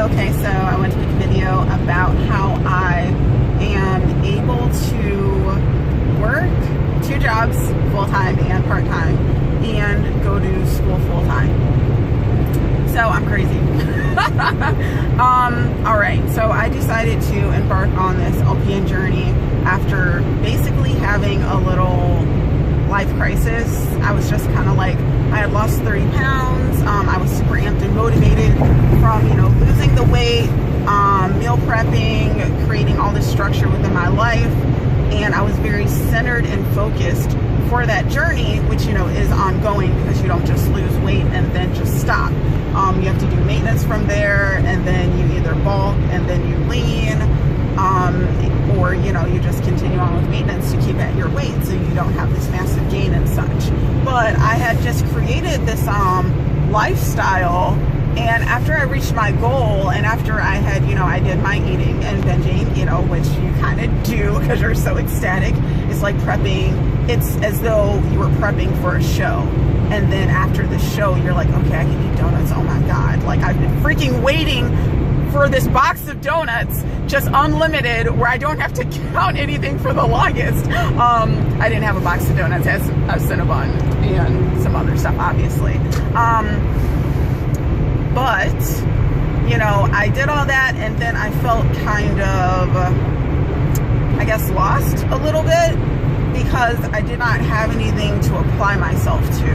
Okay, so I want to make a video about how I am able to work 2 jobs, full-time and part-time, and go to school full-time. So I'm crazy. All right, so I decided to embark on this LPN journey after basically having a little life crisis. I was just kind of like, I had lost 30 pounds. I was super amped and motivated from, losing the weight, meal prepping, creating all this structure within my life. And I was very centered and focused for that journey, which, is ongoing because you don't just lose weight and then just stop. You have to do maintenance from there, and then you either bulk and then you lean, or, you just continue on with maintenance to keep at your weight so you don't have this massive gain and such. But I had just created this lifestyle, and after I reached my goal, and after I had, I did my eating and binging, which you kind of do because you're so ecstatic. It's like prepping. It's as though you were prepping for a show. And then after the show, you're like, okay, I can eat donuts. Oh my God. Like, I've been freaking waiting for this box of donuts, just unlimited, where I don't have to count anything for the longest. I didn't have a box of donuts, as a Cinnabon and some other stuff, obviously. But, I did all that, and then I felt kind of, I guess, lost a little bit because I did not have anything to apply myself to.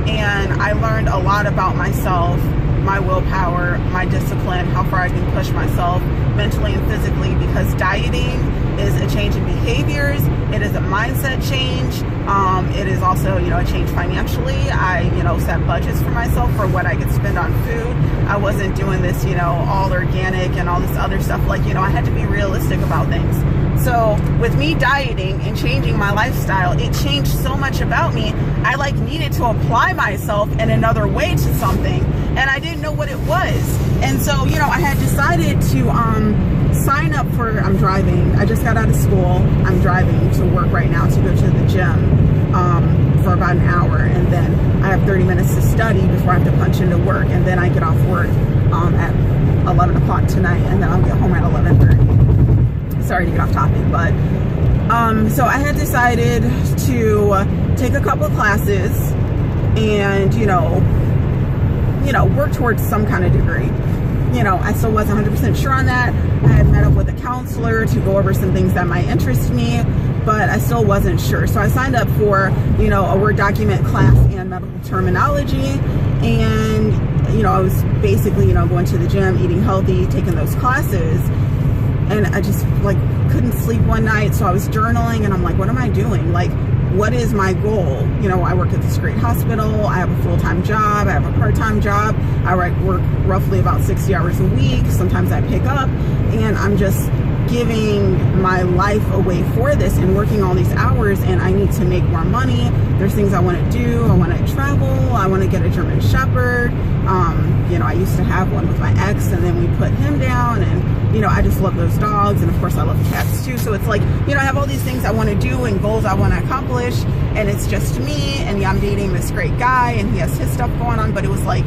And I learned a lot about myself, my willpower, my discipline, how far I can push myself mentally and physically, because dieting is a change in behaviors. It is a mindset change. It is also, a change financially. I, set budgets for myself for what I could spend on food. I wasn't doing this, all organic and all this other stuff. Like, I had to be realistic about things. So with me dieting and changing my lifestyle, it changed so much about me. I needed to apply myself in another way to something, and I didn't know what it was. And so, I had decided to sign up for, I'm driving. I just got out of school. I'm driving to work right now to go to the gym for about an hour, and then I have 30 minutes to study before I have to punch into work, and then I get off work at 11 o'clock tonight, and then I'll get home at 11:30. Sorry to get off topic, but so I had decided to take a couple of classes and work towards some kind of degree. I still wasn't 100% sure on that. I had met up with a counselor to go over some things that might interest me, but I still wasn't sure. So I signed up for a Word document class and medical terminology, and I was basically going to the gym, eating healthy, taking those classes. And I just couldn't sleep one night. So I was journaling, and I'm like, what am I doing? What is my goal? I work at this great hospital. I have a full-time job. I have a part-time job. I work roughly about 60 hours a week. Sometimes I pick up, and I'm just giving my life away for this and working all these hours, and I need to make more money. There's things I want to do. I want to travel. I want to get a German Shepherd. I used to have one with my ex, and then we put him down, and I just love those dogs, and of course I love cats too. So it's like, I have all these things I want to do and goals I want to accomplish, and it's just me, and I'm dating this great guy, and he has his stuff going on, but it was like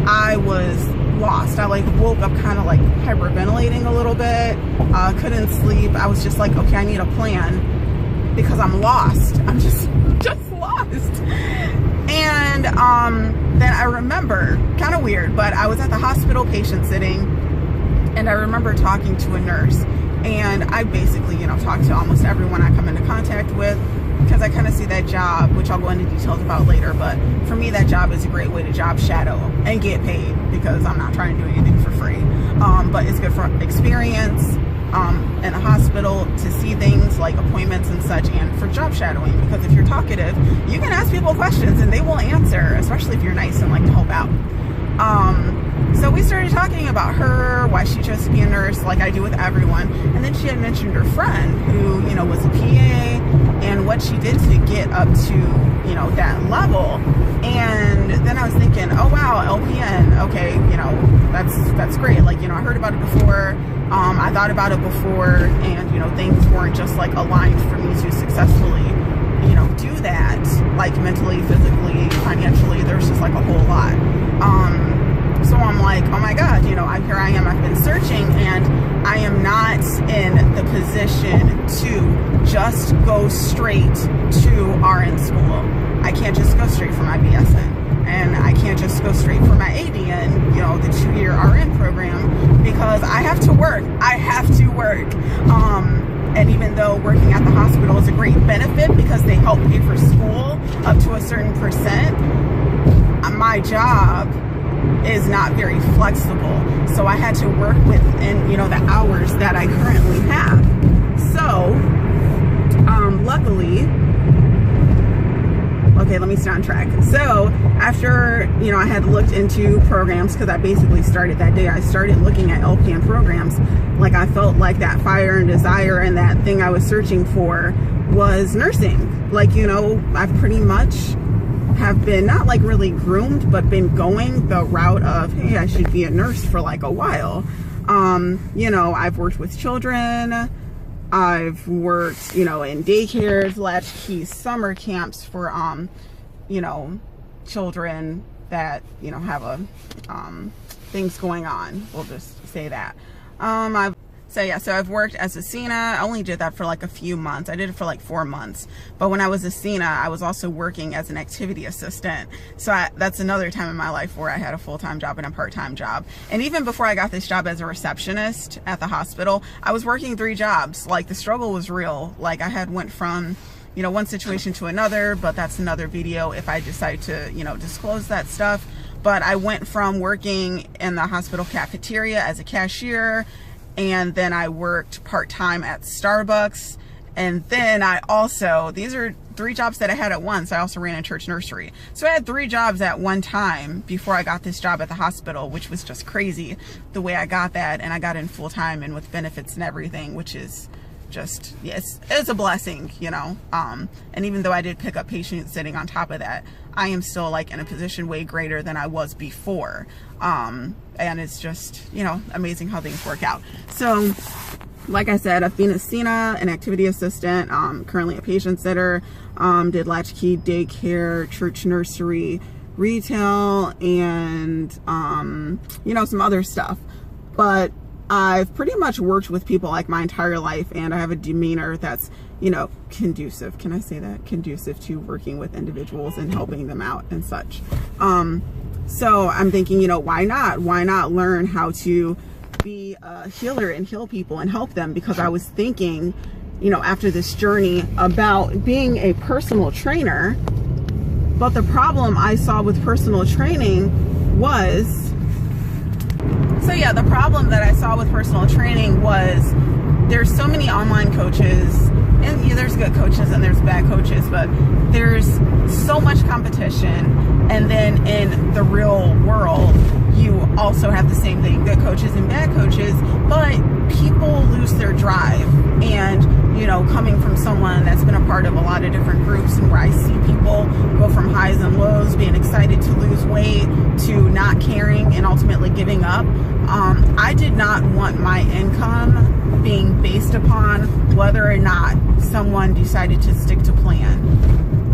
I was lost. I woke up kind of hyperventilating a little bit, couldn't sleep. I was just like, okay, I need a plan because I'm lost. I'm just lost. And then I remember, kind of weird, but I was at the hospital patient sitting, and I remember talking to a nurse, and I basically, talk to almost everyone I come into contact with, because I kind of see that job, which I'll go into details about later, but for me, that job is a great way to job shadow and get paid, because I'm not trying to do anything for free. But it's good for experience in a hospital to see things like appointments and such, and for job shadowing, because if you're talkative, you can ask people questions and they will answer, especially if you're nice and like to help out. So we started talking about her, why she chose to be a nurse, like I do with everyone. And then she had mentioned her friend who, was a PA, and what she did to get up to, that level. And then I was thinking, oh wow, LPN, okay, that's great. I heard about it before. I thought about it before, and, things weren't just aligned for me to successfully, do that, mentally, physically, financially. There's just a whole lot. So I'm like, oh my God, you know, here I am, I've been searching, and I am not in the position to just go straight to RN school. I can't just go straight for my BSN, and I can't just go straight for my ADN, you know, the 2-year RN program, because I have to work. I have to work. And even though working at the hospital is a great benefit because they help pay for school up to a certain percent, my job is not very flexible. So I had to work within, you know, the hours that I currently have. So, luckily, okay, let me stay on track. So after, you know, I had looked into programs, because I basically started that day, I started looking at LPN programs. Like, I felt like that fire and desire and that thing I was searching for was nursing. Like, you know, I've pretty much have been not like really groomed, but been going the route of, hey, I should be a nurse for like a while. You know, I've worked with children. I've worked, you know, in daycares, latchkey summer camps for, you know, children that, you know, have a, things going on. We'll just say that. So I've worked as a CNA. I only did that for like a few months. I did it for like 4 months. But when I was a CNA, I was also working as an activity assistant. So that's another time in my life where I had a full-time job and a part-time job. And even before I got this job as a receptionist at the hospital, I was working 3 jobs. Like, the struggle was real. Like, I had went from, you know, one situation to another, but that's another video if I decide to, you know, disclose that stuff. But I went from working in the hospital cafeteria as a cashier, and then I worked part-time at Starbucks, and then I also, these are 3 jobs that I had at once. I also ran a church nursery. So I had 3 jobs at one time before I got this job at the hospital, which was just crazy the way I got that, and I got in full-time and with benefits and everything, which is just, yes, it's a blessing, you know. And even though I did pick up patients sitting on top of that, I am still like in a position way greater than I was before. And it's just, you know, amazing how things work out. So like I said, I've been a CNA, an activity assistant, currently a patient sitter, did latchkey daycare, church nursery, retail, and you know, some other stuff. But I've pretty much worked with people like my entire life, and I have a demeanor that's, you know, conducive. Can I say that? Conducive to working with individuals and helping them out and such. So I'm thinking, you know, why not? Why not learn how to be a healer and heal people and help them? Because I was thinking, you know, after this journey about being a personal trainer, but the problem I saw with personal training was, so yeah, the problem that I saw with personal training was there's so many online coaches, and yeah, there's good coaches and there's bad coaches, but there's so much competition. And then in the real world, you also have the same thing, good coaches and bad coaches, but people lose their drive. And, you know, coming from someone that's been a part of a lot of different groups, and where I see people go from highs and lows, being excited to lose weight, to not caring and ultimately giving up, I did not want my income being based upon whether or not someone decided to stick to plan.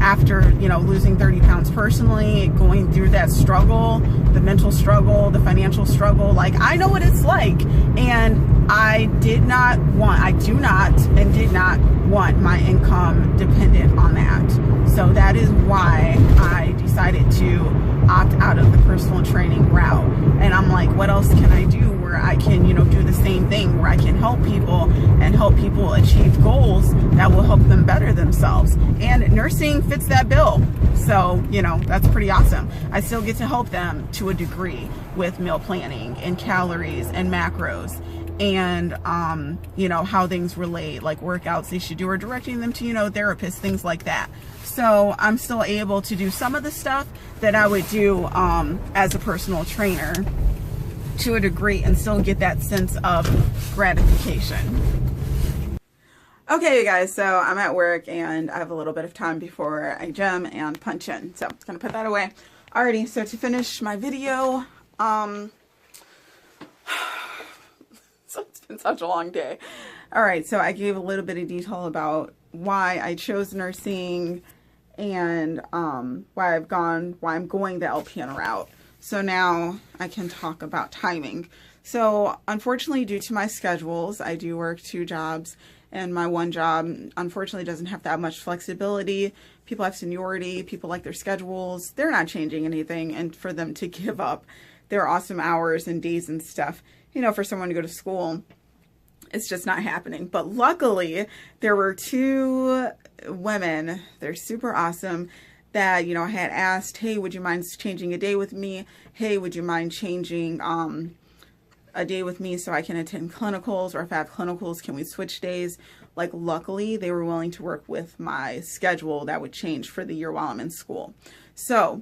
After, you know, losing 30 pounds personally, going through that struggle, the mental struggle, the financial struggle, like, I know what it's like. And I do not and did not want my income dependent on that. So that is why I decided to opt out of the personal training route. And I'm like, what else can I do where I can, you know, do the same thing, where I can help people and help people achieve goals that will help them better themselves. And nursing fits that bill. So, you know, that's pretty awesome. I still get to help them to a degree with meal planning and calories and macros, and you know, how things relate, like workouts they should do, or directing them to, you know, therapists, things like that. So I'm still able to do some of the stuff that I would do as a personal trainer to a degree, and still get that sense of gratification. Okay, you guys, so I'm at work and I have a little bit of time before I gym and punch in, so I'm gonna put that away. Alrighty, so to finish my video, so it's been such a long day. Alright, so I gave a little bit of detail about why I chose nursing and why I'm going the LPN route. So now I can talk about timing. So unfortunately, due to my schedules, I do work 2 jobs, and my one job unfortunately doesn't have that much flexibility. People have seniority, people like their schedules. They're not changing anything, and for them to give up their awesome hours and days and stuff, you know, for someone to go to school, it's just not happening. But luckily, there were 2 women, they're super awesome, that, you know, had asked, hey, would you mind changing a day with me? Hey, would you mind changing a day with me so I can attend clinicals, or if I have clinicals, can we switch days? Like, luckily, they were willing to work with my schedule that would change for the year while I'm in school. So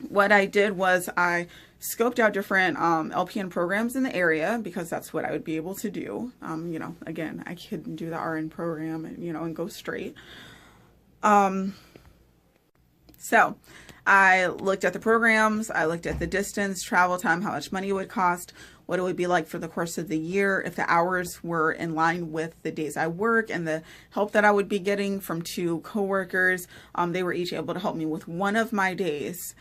what I did was I scoped out different LPN programs in the area, because that's what I would be able to do. You know, again, I couldn't do the RN program and, you know, and go straight. So I looked at the programs, I looked at the distance, travel time, how much money it would cost, what it would be like for the course of the year, if the hours were in line with the days I work, and the help that I would be getting from 2 coworkers. They were each able to help me with one of my days.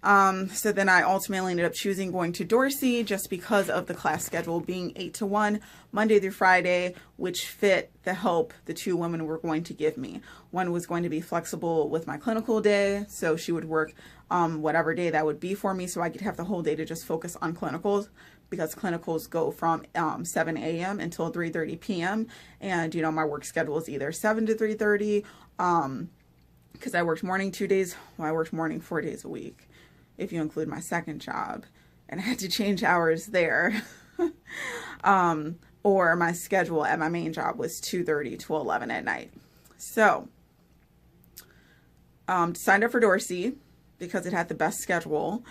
So then I ultimately ended up choosing going to Dorsey, just because of the class schedule being 8 to 1, Monday through Friday, which fit the help the 2 women were going to give me. One was going to be flexible with my clinical day, so she would work whatever day that would be for me, so I could have the whole day to just focus on clinicals, because clinicals go from 7 a.m. until 3:30 p.m. And, you know, my work schedule is either 7 to 3:30, because I worked morning 2 days, well, I worked morning 4 days a week, if you include my second job, and I had to change hours there. Or my schedule at my main job was 2:30 to 11 at night. So signed up for Dorsey because it had the best schedule.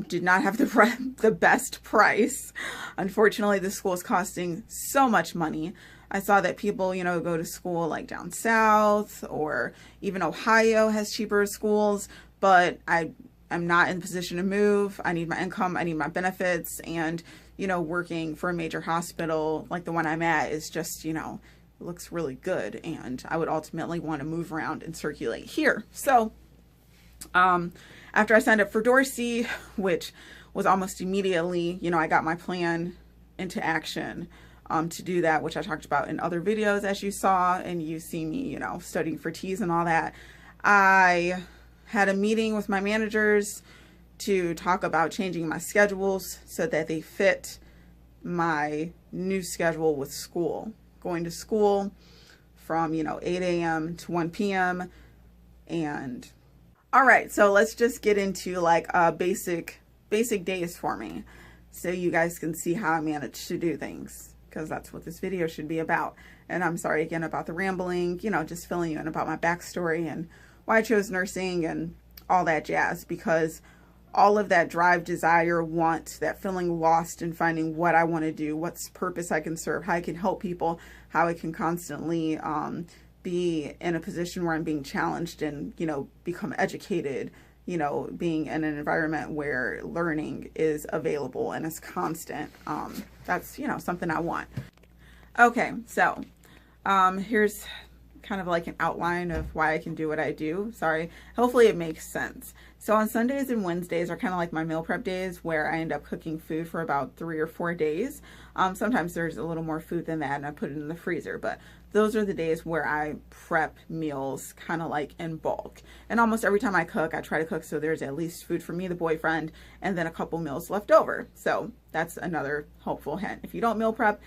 Did not have the best price. Unfortunately, the school is costing so much money. I saw that people, you know, go to school like down south, or even Ohio has cheaper schools, but I'm not in a position to move. I need my income, I need my benefits, and, you know, working for a major hospital like the one I'm at is just, you know, looks really good, and I would ultimately want to move around and circulate here. So after I signed up for Dorsey, which was almost immediately, you know, I got my plan into action to do that, which I talked about in other videos, as you saw, and you see me, you know, studying for T's and all that. I had a meeting with my managers to talk about changing my schedules so that they fit my new schedule with school. Going to school from, you know, 8 a.m. to 1 p.m. And all right, so let's just get into like basic days for me, so you guys can see how I manage to do things, because that's what this video should be about. And I'm sorry again about the rambling, you know, just filling you in about my backstory and why I chose nursing and all that jazz, because all of that drive, desire, want, that feeling lost in finding what I want to do, what's purpose I can serve, how I can help people, how I can constantly be in a position where I'm being challenged and, you know, become educated, you know, being in an environment where learning is available and is constant. That's, you know, something I want. Okay, so here's kind of like an outline of why I can do what I do. Sorry, hopefully it makes sense. So on Sundays and Wednesdays are kind of like my meal prep days, where I end up cooking food for about 3 or 4 days. Sometimes there's a little more food than that and I put it in the freezer, but those are the days where I prep meals kind of like in bulk. And almost every time I cook, I try to cook so there's at least food for me, the boyfriend, and then a couple meals left over. So that's another helpful hint. If you don't meal prep,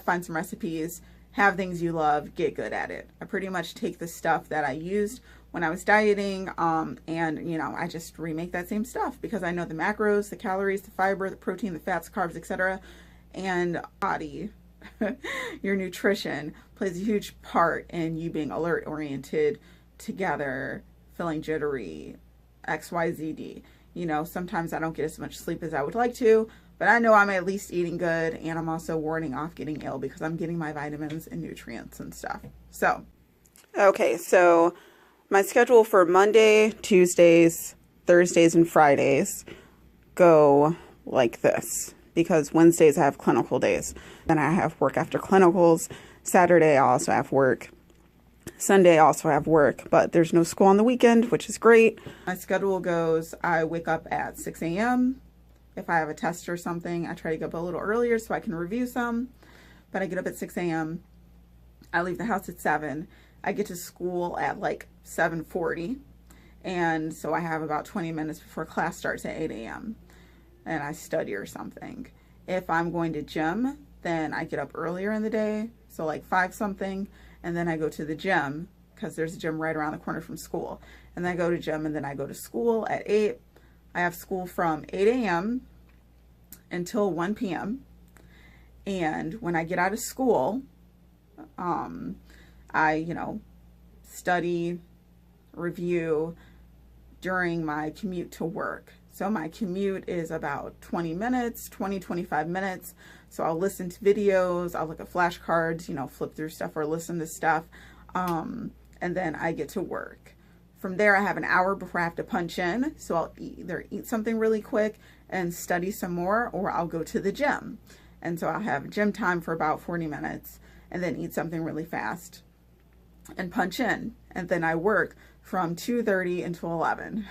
find some recipes, have things you love, get good at it. I pretty much take the stuff that I used when I was dieting, and, you know, I just remake that same stuff, because I know the macros, the calories, the fiber, the protein, the fats, carbs, etc. And body, your nutrition plays a huge part in you being alert, oriented, together, feeling jittery, XYZD. You know, sometimes I don't get as much sleep as I would like to, but I know I'm at least eating good, and I'm also warding off getting ill because I'm getting my vitamins and nutrients and stuff. So, okay, so my schedule for Monday, Tuesdays, Thursdays, and Fridays go like this, because Wednesdays I have clinical days. Then I have work after clinicals. Saturday I also have work. Sunday I also have work, but there's no school on the weekend, which is great. My schedule goes, I wake up at 6 a.m. If I have a test or something, I try to get up a little earlier so I can review some, but I get up at 6 a.m. I leave the house at 7. I get to school at like 7:40. And so I have about 20 minutes before class starts at 8 a.m. and I study or something. If I'm going to gym, then I get up earlier in the day, so like 5 something, and then I go to the gym because there's a gym right around the corner from school. And then I go to gym and then I go to school at 8. I have school from 8 a.m. until 1 p.m. And when I get out of school, I, study, review during my commute to work. So my commute is about 20 minutes, 25 minutes. So I'll listen to videos, I'll look at flashcards, flip through stuff or listen to stuff. And then I get to work. From there, I have an hour before I have to punch in. So I'll either eat something really quick and study some more, or I'll go to the gym. And so I'll have gym time for about 40 minutes and then eat something really fast and punch in. And then I work from 2:30 until 11.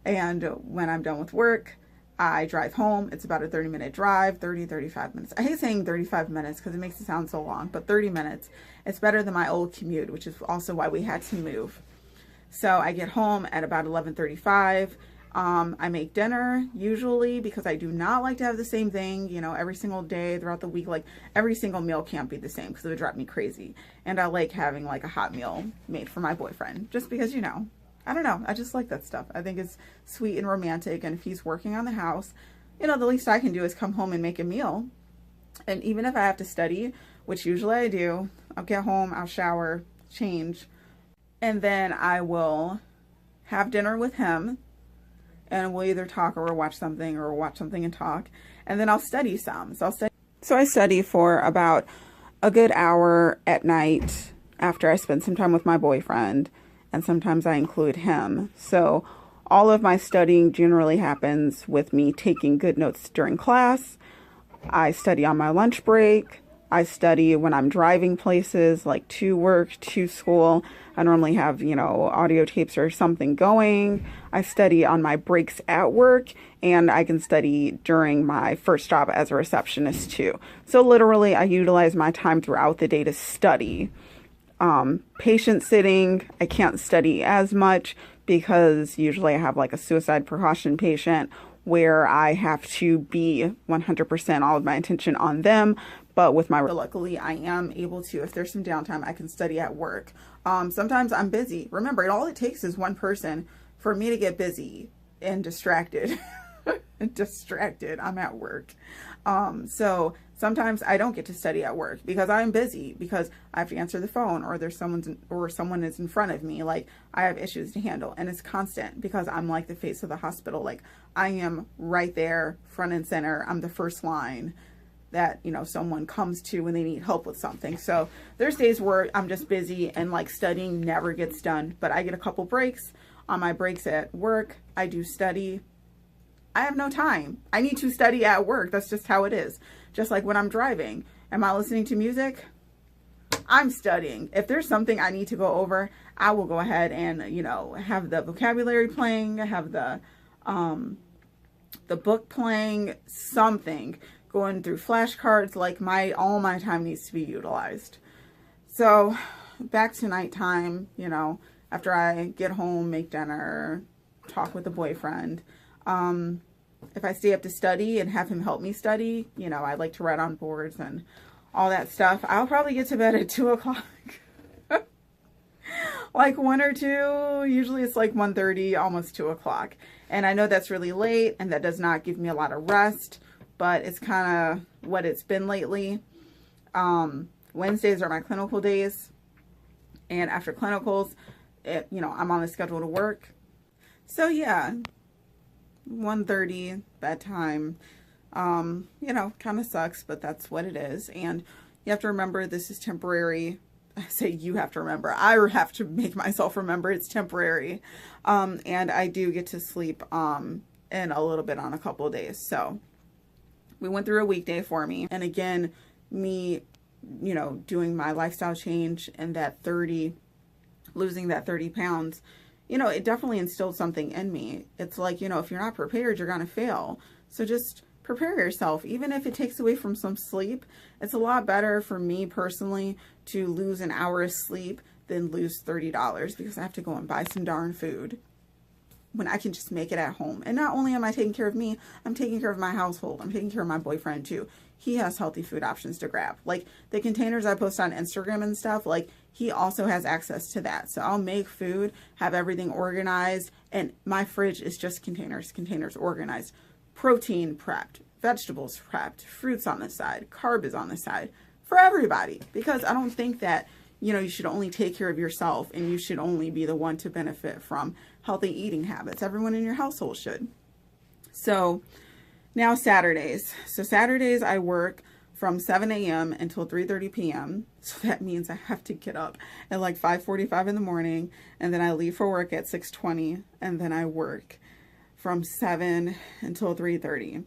And when I'm done with work, I drive home. It's about a 30-minute drive, 35 minutes. I hate saying 35 minutes because it makes it sound so long, but 30 minutes. It's better than my old commute, which is also why we had to move. So I get home at about 11:35. I make dinner usually because I do not like to have the same thing, every single day throughout the week. Like every single meal can't be the same because it would drive me crazy. And I like having like a hot meal made for my boyfriend just because, I don't know. I just like that stuff. I think it's sweet and romantic. And if he's working on the house, the least I can do is come home and make a meal. And even if I have to study, which usually I do, I'll get home, I'll shower, change, and then I will have dinner with him. And we'll either talk or watch something or watch something and talk. And then I'll study some. So I study for about a good hour at night after I spend some time with my boyfriend. And sometimes I include him. So all of my studying generally happens with me taking good notes during class. I study on my lunch break. I study when I'm driving places like to work, to school. I normally have, audio tapes or something going. I study on my breaks at work, and I can study during my first job as a receptionist too. So literally I utilize my time throughout the day to study. Patient sitting, I can't study as much because usually I have like a suicide precaution patient where I have to be 100% all of my attention on them. But with luckily I am able to, if there's some downtime, I can study at work. Sometimes I'm busy. Remember, all it takes is one person for me to get busy and distracted. I'm at work. So sometimes I don't get to study at work because I'm busy, because I have to answer the phone, or someone is in front of me. Like I have issues to handle, and it's constant because I'm like the face of the hospital. Like I am right there, front and center. I'm the first line that, someone comes to when they need help with something. So there's days where I'm just busy and like studying never gets done, but I get a couple breaks. On my breaks at work, I do study. I have no time. I need to study at work. That's just how it is. Just like when I'm driving. Am I listening to music? I'm studying. If there's something I need to go over, I will go ahead and, have the vocabulary playing, have the book playing, something, going through flashcards. Like all my time needs to be utilized. So back to nighttime, after I get home, make dinner, talk with the boyfriend. If I stay up to study and have him help me study, I like to write on boards and all that stuff, I'll probably get to bed at 2 o'clock. Like 1 or 2, usually it's like 1:30, almost 2 o'clock. And I know that's really late and that does not give me a lot of rest, but it's kind of what it's been lately. Wednesdays are my clinical days. And after clinicals, I'm on the schedule to work. So yeah, 1:30 bedtime, kind of sucks, but that's what it is. And you have to remember this is temporary. I say you have to remember. I have to make myself remember it's temporary. And I do get to sleep in a little bit on a couple of days. So we went through a weekday for me. And again, me, doing my lifestyle change and that 30 losing that 30 pounds, you know, it definitely instilled something in me. It's like, you know, if you're not prepared, you're going to fail. So just prepare yourself. Even if it takes away from some sleep, it's a lot better for me personally to lose an hour of sleep than lose $30 because I have to go and buy some darn food when I can just make it at home. And not only am I taking care of me, I'm taking care of my household. I'm taking care of my boyfriend too. He has healthy food options to grab. Like the containers I post on Instagram and stuff, like he also has access to that. So I'll make food, have everything organized, and my fridge is just containers organized. Protein prepped, vegetables prepped, fruits on the side, carb is on the side for everybody. Because I don't think that, you know, you should only take care of yourself and you should only be the one to benefit from healthy eating habits. Everyone in your household should. So now Saturdays. So Saturdays I work from 7 a.m. until 3:30 p.m. So that means I have to get up at like 5:45 in the morning, and then I leave for work at 6:20, and then I work from 7 until 3:30.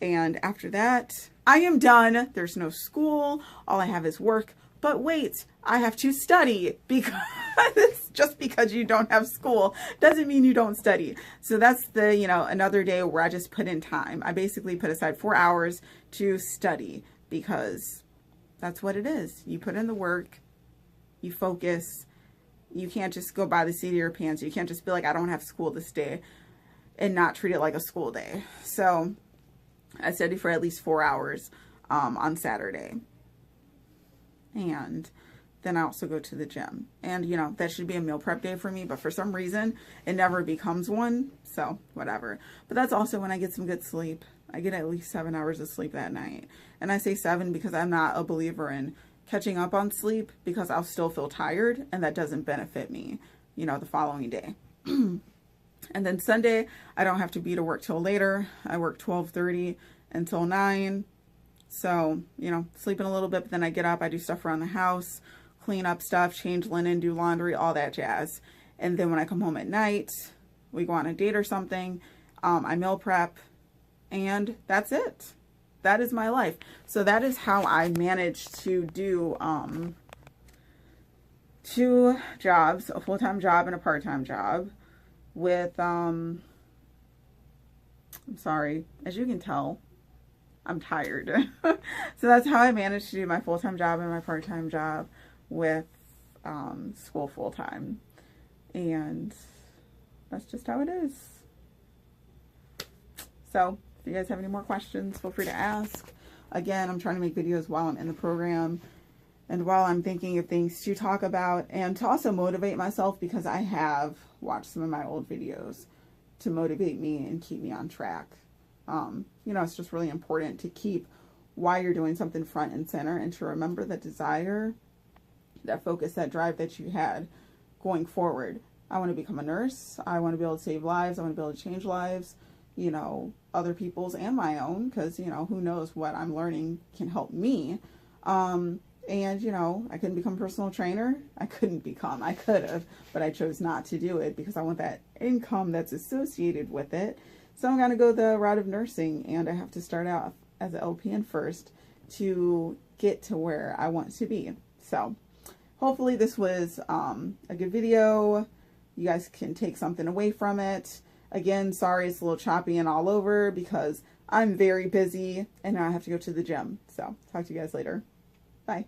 And after that, I am done. There's no school. All I have is work. But wait, I have to study, because just because you don't have school doesn't mean you don't study. So that's the, you know, another day where I just put in time. I basically put aside 4 hours to study because that's what it is. You put in the work, you focus. You can't just go by the seat of your pants. You can't just be like, I don't have school this day and not treat it like a school day. So I study for at least 4 hours on Saturday. And then I also go to the gym. And, you know, that should be a meal prep day for me, but for some reason, it never becomes one. So, whatever. But that's also when I get some good sleep. I get at least 7 hours of sleep that night. And I say 7 because I'm not a believer in catching up on sleep, because I'll still feel tired, and that doesn't benefit me, you know, the following day. And then Sunday, I don't have to be to work till later. I work 12:30 until 9. So, you know, sleeping a little bit, but then I get up, I do stuff around the house, clean up stuff, change linen, do laundry, all that jazz. And then when I come home at night, we go on a date or something, I meal prep, and that's it. That is my life. So that is how I managed to do 2 jobs, a full-time job and a part-time job with, I'm sorry, as you can tell, I'm tired. So that's how I managed to do my full-time job and my part-time job with school full-time. And that's just how it is. So if you guys have any more questions, feel free to ask. Again, I'm trying to make videos while I'm in the program and while I'm thinking of things to talk about, and to also motivate myself, because I have watched some of my old videos to motivate me and keep me on track. You know, it's just really important to keep why you're doing something front and center, and to remember the desire, that focus, that drive that you had going forward. I want to become a nurse. I want to be able to save lives. I want to be able to change lives, you know, other people's and my own, because, you know, who knows what I'm learning can help me. And, you know, I couldn't become a personal trainer. I could have, but I chose not to do it because I want that income that's associated with it. So I'm going to go the route of nursing, and I have to start out as an LPN first to get to where I want to be. So hopefully this was a good video. You guys can take something away from it. Again, sorry it's a little choppy and all over because I'm very busy and now I have to go to the gym. So talk to you guys later. Bye.